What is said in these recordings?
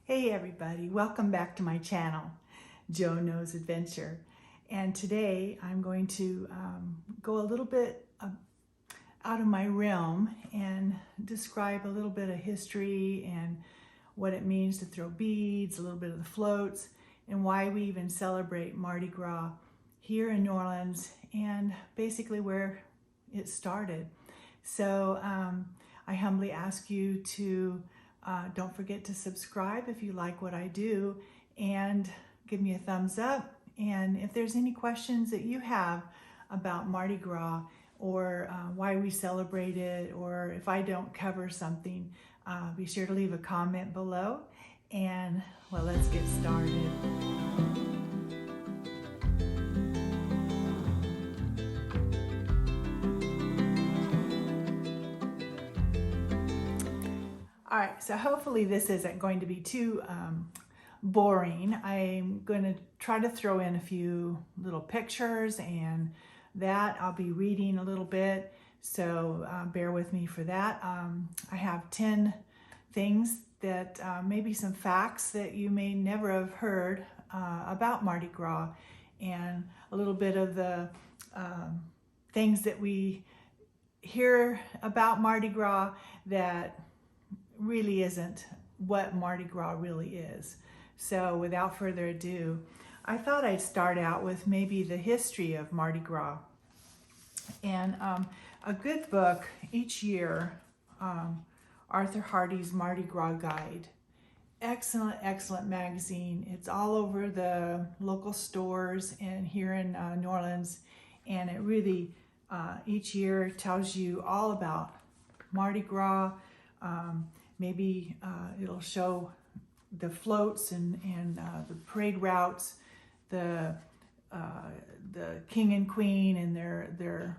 Hey everybody, welcome back to my channel, Joe Knows Adventure. And today I'm going to go a little bit out of my realm and describe a little bit of history and what it means to throw beads, a little bit of the floats, and why we even celebrate Mardi Gras here in New Orleans and basically where it started. So I humbly ask you to don't forget to subscribe if you like what I do, and give me a thumbs up. And if there's any questions that you have about Mardi Gras or why we celebrate it, or if I don't cover something, be sure to leave a comment below. And well, let's get started. All right, so hopefully this isn't going to be too boring. I'm going to try to throw in a few little pictures, and that I'll be reading a little bit, so bear with me for that. I have 10 things that maybe some facts that you may never have heard about Mardi Gras, and a little bit of the things that we hear about Mardi Gras that really isn't what Mardi Gras really is. So without further ado, I thought I'd start out with maybe the history of Mardi Gras. And a good book each year, Arthur Hardy's Mardi Gras Guide. Excellent, excellent magazine. It's all over the local stores and here in New Orleans. And it really, each year tells you all about Mardi Gras. Maybe it'll show the floats and the parade routes, the king and queen and their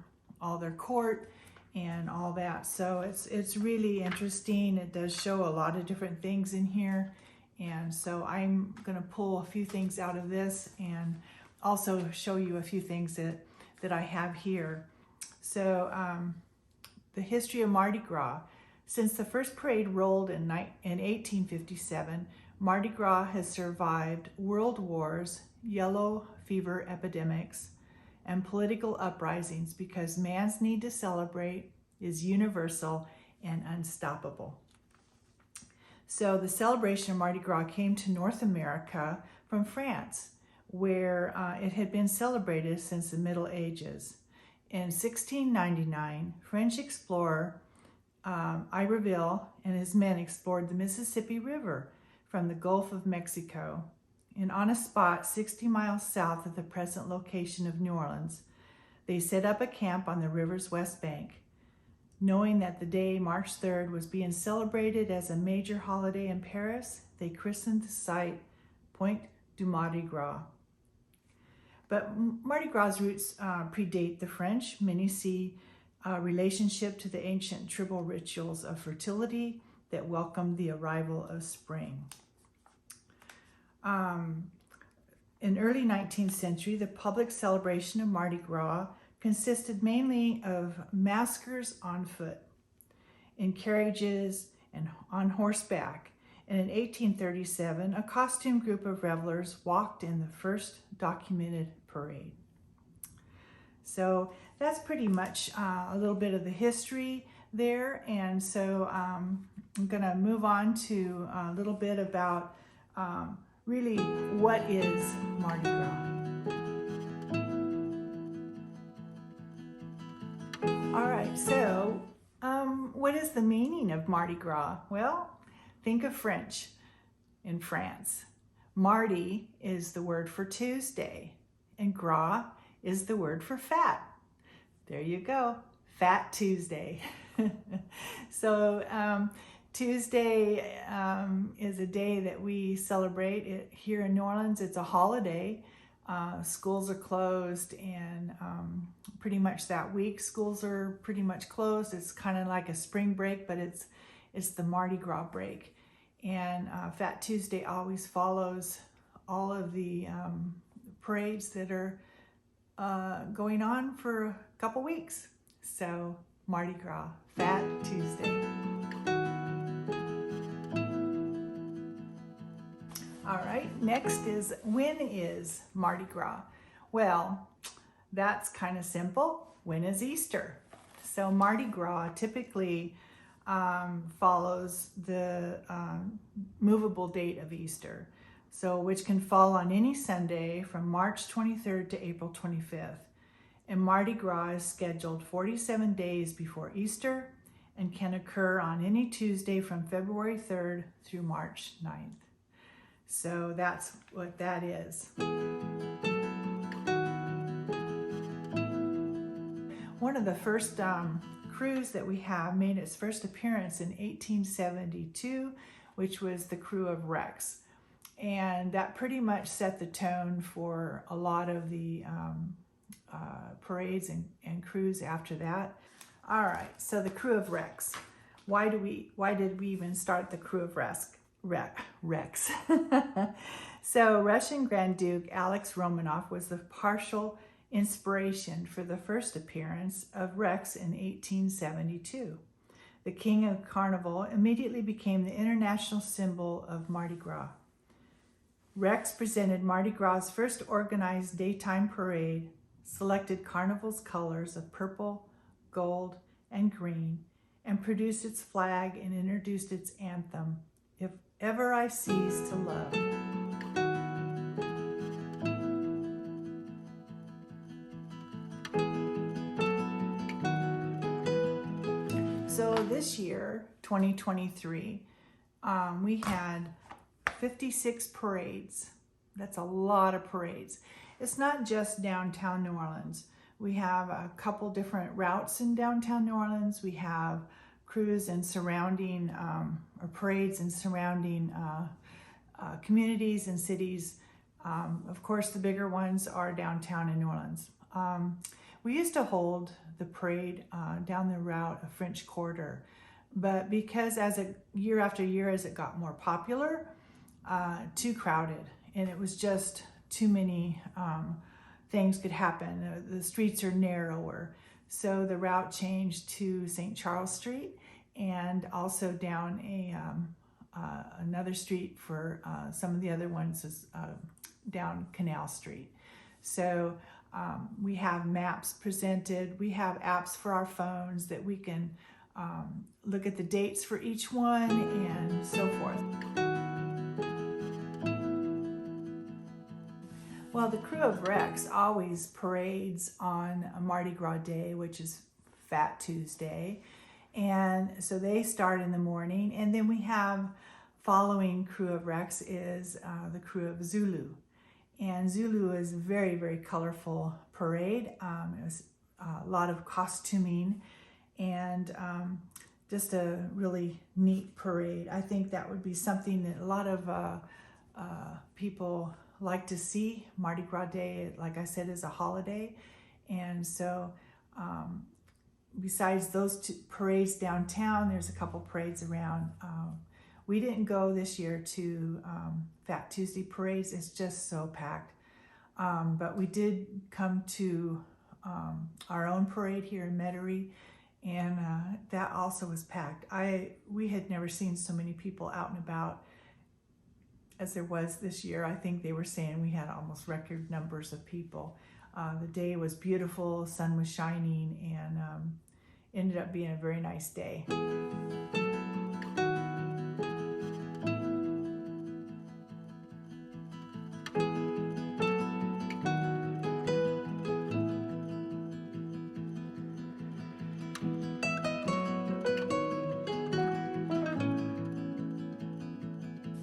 court and all that. So it's really interesting. It does show a lot of different things in here, and so I'm going to pull a few things out of this and also show you a few things that I have here. So the history of Mardi Gras. Since the first parade rolled in 1857, Mardi Gras has survived world wars, yellow fever epidemics, and political uprisings because man's need to celebrate is universal and unstoppable. So the celebration of Mardi Gras came to North America from France, where it had been celebrated since the Middle Ages. In 1699, French explorer Iberville and his men explored the Mississippi River from the Gulf of Mexico, and on a spot 60 miles south of the present location of New Orleans, they set up a camp on the river's west bank. Knowing that the day, March 3rd, was being celebrated as a major holiday in Paris, they christened the site Point du Mardi Gras. But Mardi Gras' roots predate the French. Many see relationship to the ancient tribal rituals of fertility that welcomed the arrival of spring. In early 19th century, the public celebration of Mardi Gras consisted mainly of maskers on foot, in carriages, and on horseback. And in 1837, a costume group of revelers walked in the first documented parade. So that's pretty much a little bit of the history there. And so I'm going to move on to a little bit about really what is Mardi Gras. All right, so what is the meaning of Mardi Gras? Well, think of French in France. Mardi is the word for Tuesday, and Gras is the word for fat. There you go, Fat Tuesday. So Tuesday is a day that we celebrate it here in New Orleans. It's a holiday. Schools are closed, and pretty much that week schools are pretty much closed. It's kind of like a spring break, but it's the Mardi Gras break. And Fat Tuesday always follows all of the parades that are going on for a couple weeks. So Mardi Gras, Fat Tuesday. All right, next is, when is Mardi Gras? Well, that's kind of simple. When is Easter? So Mardi Gras typically follows the movable date of Easter, so which can fall on any Sunday from March 23rd to April 25th. And Mardi Gras is scheduled 47 days before Easter and can occur on any Tuesday from February 3rd through March 9th. So that's what that is. One of the first crews that we have made its first appearance in 1872, which was the crew of Rex. And that pretty much set the tone for a lot of the parades and crews after that. All right, so the crew of Rex. Why did we even start the crew of Rex? So Russian Grand Duke Alex Romanov was the partial inspiration for the first appearance of Rex in 1872. The King of Carnival immediately became the international symbol of Mardi Gras. Rex presented Mardi Gras' first organized daytime parade, selected Carnival's colors of purple, gold, and green, and produced its flag and introduced its anthem, "If Ever I Cease to Love." So this year, 2023, we had 56 parades. That's a lot of parades. It's not just downtown New Orleans. We have a couple different routes in downtown New Orleans. We have crews and surrounding, or parades in surrounding communities and cities. Of course, the bigger ones are downtown in New Orleans. We used to hold the parade down the route of French Quarter, but because year after year, as it got more popular, too crowded, and it was just too many things could happen. The streets are narrower. So the route changed to St. Charles Street, and also down another street for some of the other ones is down Canal Street. So we have maps presented. We have apps for our phones that we can look at the dates for each one and so forth. Well, the crew of Rex always parades on a Mardi Gras day, which is Fat Tuesday. And so they start in the morning. And then we have, following crew of Rex is the crew of Zulu. And Zulu is a very, very colorful parade. It was a lot of costuming and just a really neat parade. I think that would be something that a lot of people like to see. Mardi Gras Day, like I said, is a holiday. And so besides those two parades downtown, there's a couple parades around. We didn't go this year to Fat Tuesday parades. It's just so packed. But we did come to our own parade here in Metairie, and that also was packed. We had never seen so many people out and about as there was this year. I think they were saying we had almost record numbers of people. The day was beautiful, sun was shining, and ended up being a very nice day.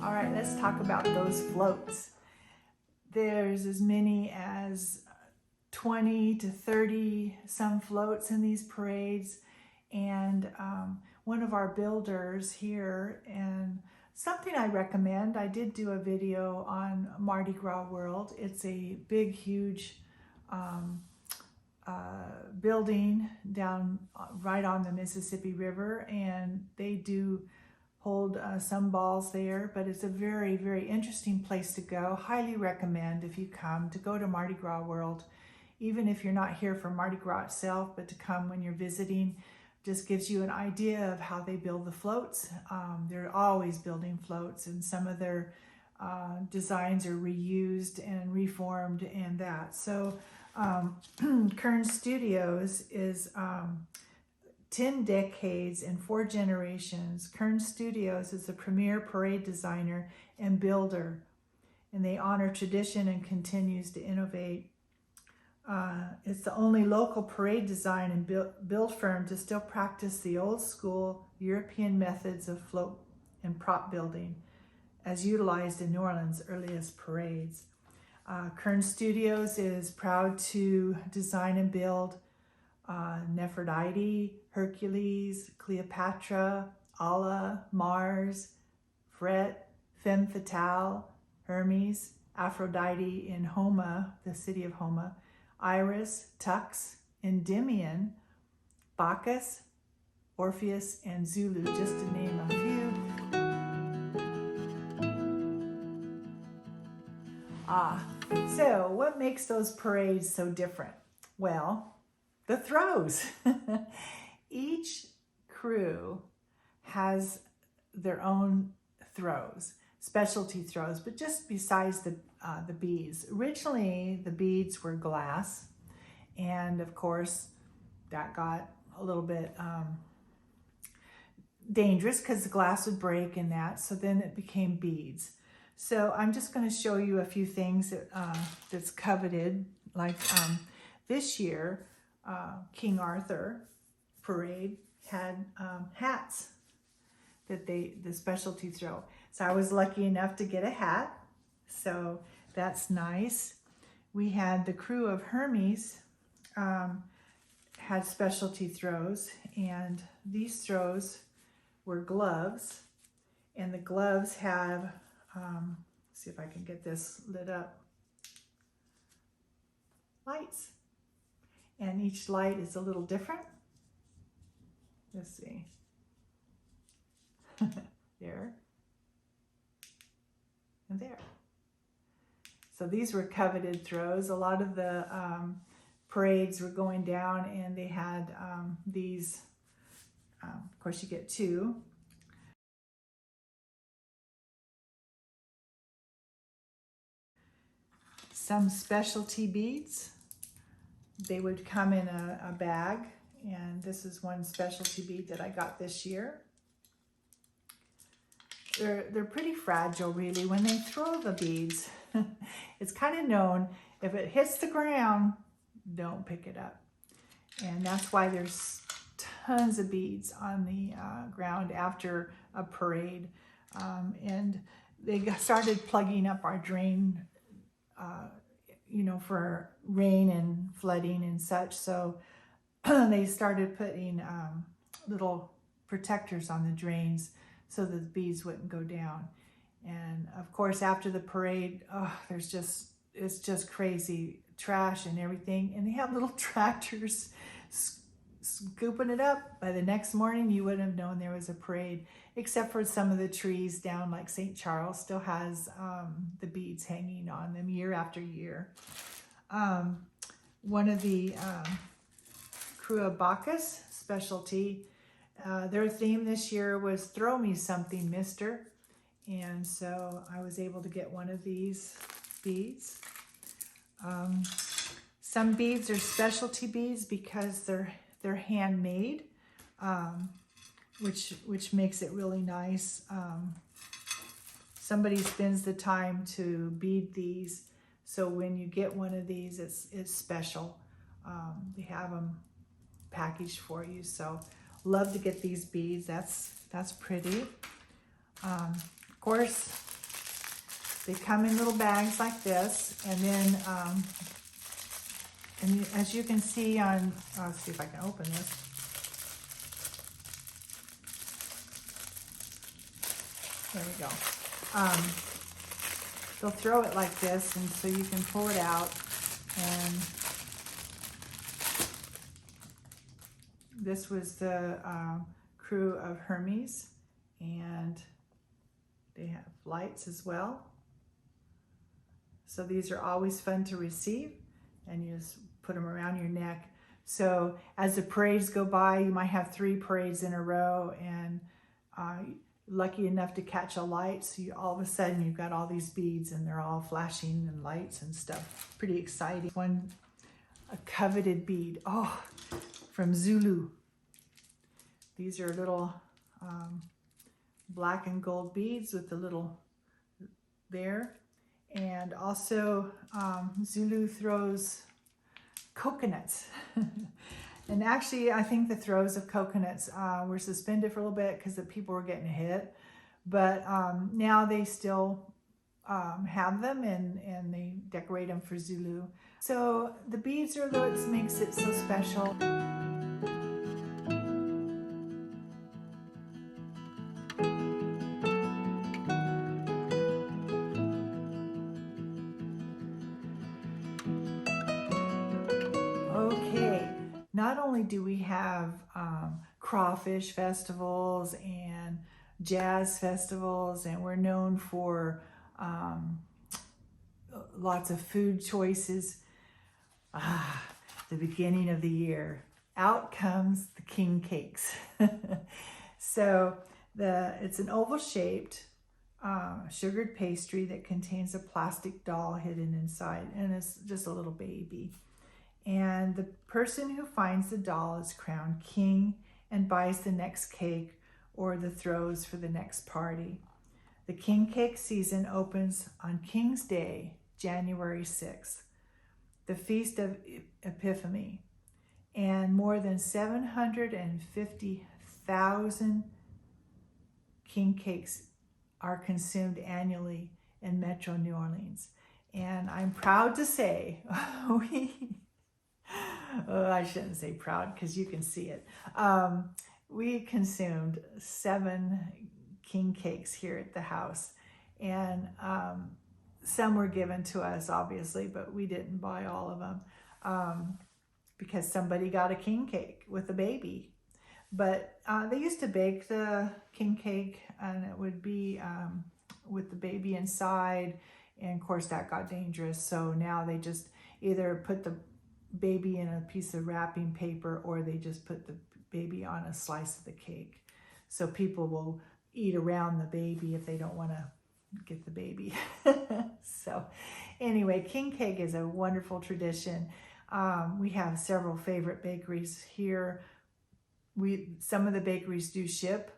All right, let's talk about those floats. There's as many as 20 to 30 some floats in these parades. And one of our builders here, and something I recommend, I did do a video on Mardi Gras World. It's a big, huge building down right on the Mississippi River, and they do hold some balls there, but it's a very, very interesting place to go. Highly recommend, if you come, to go to Mardi Gras World, even if you're not here for Mardi Gras itself, but to come when you're visiting. Just gives you an idea of how they build the floats. They're always building floats, and some of their designs are reused and reformed and that. So Kern Studios is 10 decades and 4 generations. Kern Studios is the premier parade designer and builder, and they honor tradition and continues to innovate. It's the only local parade design and build firm to still practice the old school European methods of float and prop building as utilized in New Orleans' earliest parades. Kern Studios is proud to design and build Nefertiti, Hercules, Cleopatra, Allah, Mars, Fret, Femme Fatale, Hermes, Aphrodite in Homa, the city of Homa, Iris, Tux, Endymion, Bacchus, Orpheus, and Zulu, just to name a few. So what makes those parades so different? Well, the throws. Each crew has their own throws, specialty throws, but just besides the beads. Originally, the beads were glass, and of course, that got a little bit dangerous because the glass would break and that, so then it became beads. So I'm just going to show you a few things that that's coveted, like this year, King Arthur parade had hats that the specialty throw. So I was lucky enough to get a hat, so that's nice. We had the crew of Hermes had specialty throws, and these throws were gloves, and the gloves have see if I can get this lit up, lights, and each light is a little different. Let's see. There and there. So these were coveted throws. A lot of the parades were going down, and they had these, of course you get two. Some specialty beads, they would come in a bag, and this is one specialty bead that I got this year. They're pretty fragile, really. When they throw the beads, it's kind of known, if it hits the ground, don't pick it up. And that's why there's tons of beads on the ground after a parade. And they started plugging up our drain, you know, for rain and flooding and such. So they started putting little protectors on the drains so that the beads wouldn't go down. And of course, after the parade, it's just crazy, trash and everything. And they have little tractors scooping it up. By the next morning, you wouldn't have known there was a parade, except for some of the trees down, like St. Charles still has the beads hanging on them year after year. One of the crew of Bacchus specialty, their theme this year was "Throw Me Something, Mister." And so I was able to get one of these beads. Some beads are specialty beads because they're handmade, which makes it really nice. Somebody spends the time to bead these, so when you get one of these, it's special. They have them packaged for you, so love to get these beads. That's pretty. Of course, they come in little bags like this, and then and as you can see on, let's see if I can open this. There we go. They'll throw it like this, and so you can pull it out, and this was the crew of Hermes, and they have lights as well. So these are always fun to receive, and you just put them around your neck. So as the parades go by, you might have 3 parades in a row, and lucky enough to catch a light, so all of a sudden you've got all these beads and they're all flashing and lights and stuff. Pretty exciting. A coveted bead, from Zulu. These are little black and gold beads with the little there. And also Zulu throws coconuts. And actually, I think the throws of coconuts were suspended for a little bit because the people were getting hit. But now they still have them, and they decorate them for Zulu. So the beads are what makes it so special. Okay, not only do we have crawfish festivals and jazz festivals, and we're known for lots of food choices. The beginning of the year, out comes the king cakes. So it's an oval shaped sugared pastry that contains a plastic doll hidden inside, and it's just a little baby. And the person who finds the doll is crowned king and buys the next cake or the throws for the next party. The king cake season opens on King's Day, January 6th, the Feast of Epiphany, and more than 750,000 king cakes are consumed annually in Metro New Orleans. And I'm proud to say, I shouldn't say proud because you can see it. We consumed 7 king cakes here at the house, and some were given to us, obviously, but we didn't buy all of them because somebody got a king cake with a baby. But they used to bake the king cake, and it would be with the baby inside, and of course that got dangerous. So now they just either put the baby in a piece of wrapping paper, or they just put the baby on a slice of the cake. So people will eat around the baby if they don't want to get the baby. So anyway, king cake is a wonderful tradition. We have several favorite bakeries here. Some of the bakeries do ship.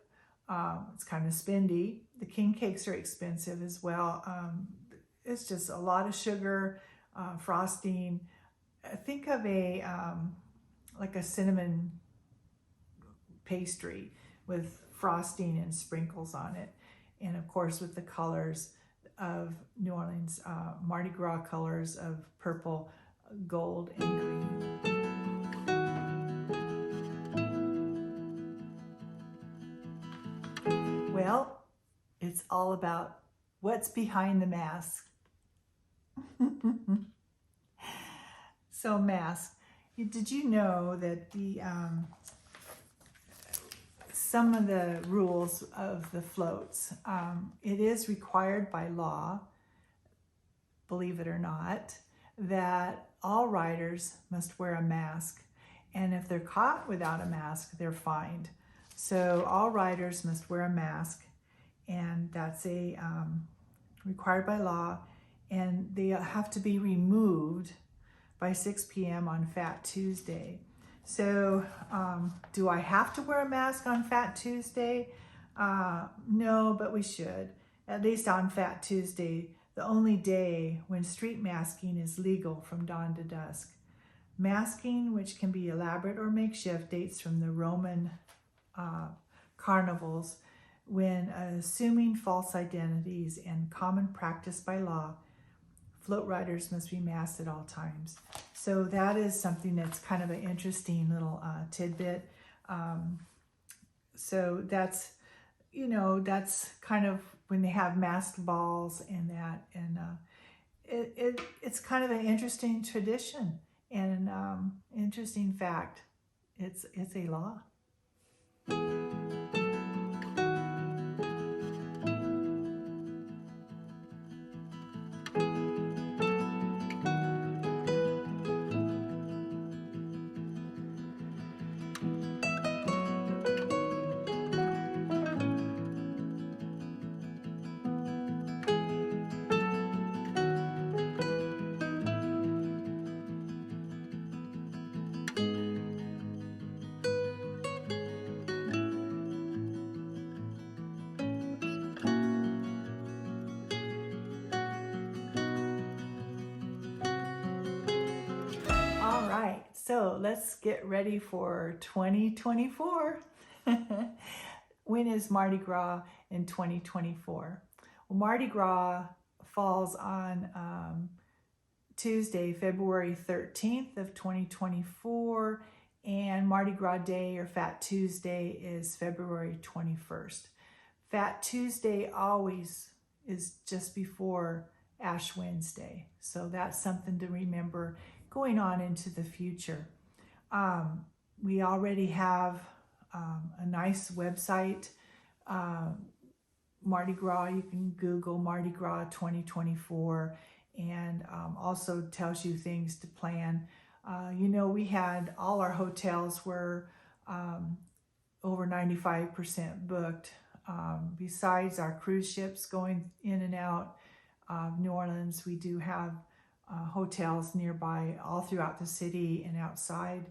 It's kind of spendy. The king cakes are expensive as well. It's just a lot of sugar, frosting. Think of like a cinnamon pastry with frosting and sprinkles on it. And of course with the colors of New Orleans, Mardi Gras colors of purple, gold, and green. Well, it's all about what's behind the mask. So mask. Did you know that some of the rules of the floats, it is required by law, believe it or not, that all riders must wear a mask. And if they're caught without a mask, they're fined. So all riders must wear a mask, and that's required by law, and they have to be removed by 6 p.m. on Fat Tuesday. So do I have to wear a mask on Fat Tuesday? No, but we should. At least on Fat Tuesday, the only day when street masking is legal from dawn to dusk. Masking, which can be elaborate or makeshift, dates from the Roman carnivals, when assuming false identities and common practice by law, float riders must be masked at all times. So that is something that's kind of an interesting little tidbit. So that's, that's kind of when they have masked balls and that, and it's kind of an interesting tradition and interesting fact. It's a law. So let's get ready for 2024. When is Mardi Gras in 2024? Well, Mardi Gras falls on Tuesday, February 13th of 2024, and Mardi Gras Day or Fat Tuesday is February 21st. Fat Tuesday always is just before Ash Wednesday, so that's something to remember going on into the future. We already have a nice website, Mardi Gras. You can Google Mardi Gras 2024, and also tells you things to plan. We had all our hotels were over 95% booked. Besides our cruise ships going in and out of New Orleans, we do have hotels nearby all throughout the city and outside.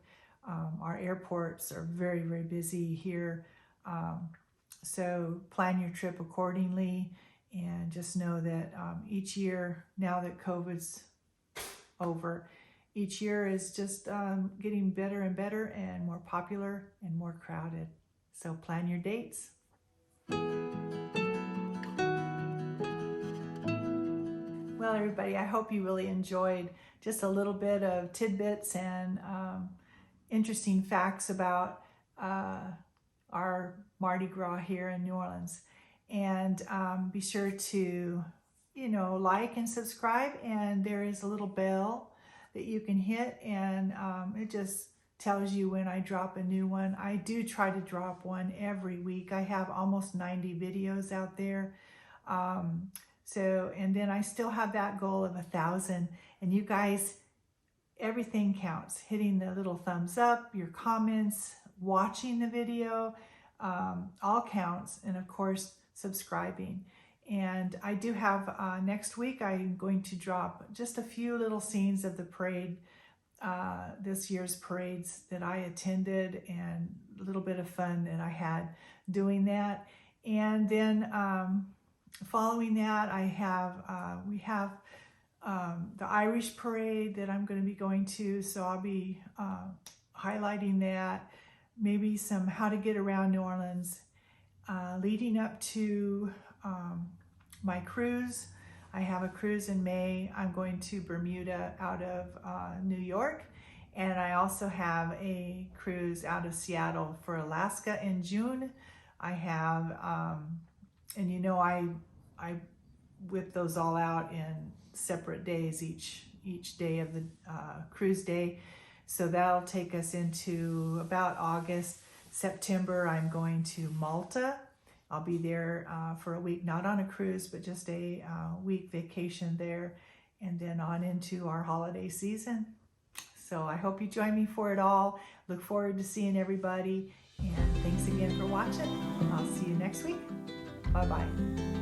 Our airports are very, very busy here. So plan your trip accordingly, and just know that each year, now that COVID's over, each year is just getting better and better and more popular and more crowded. So plan your dates. Well, everybody, I hope you really enjoyed just a little bit of tidbits and interesting facts about our Mardi Gras here in New Orleans. And be sure to, like and subscribe. And there is a little bell that you can hit, and it just tells you when I drop a new one. I do try to drop one every week. I have almost 90 videos out there. And then I still have that goal of 1,000. And you guys, everything counts. Hitting the little thumbs up, your comments, watching the video, all counts. And of course, subscribing. And I do have, next week, I'm going to drop just a few little scenes of the parade, this year's parades that I attended, and a little bit of fun that I had doing that. And then following that, we have the Irish parade that I'm going to be going to, so I'll be highlighting that, maybe some how to get around New Orleans, leading up to my cruise. I have a cruise in May. I'm going to Bermuda out of New York, and I also have a cruise out of Seattle for Alaska in June. I have, I whip those all out in separate days, each day of the cruise day. So that'll take us into about August. September, I'm going to Malta. I'll be there for a week, not on a cruise, but just a week vacation there, and then on into our holiday season. So I hope you join me for it all. Look forward to seeing everybody, and thanks again for watching. I'll see you next week. Bye-bye.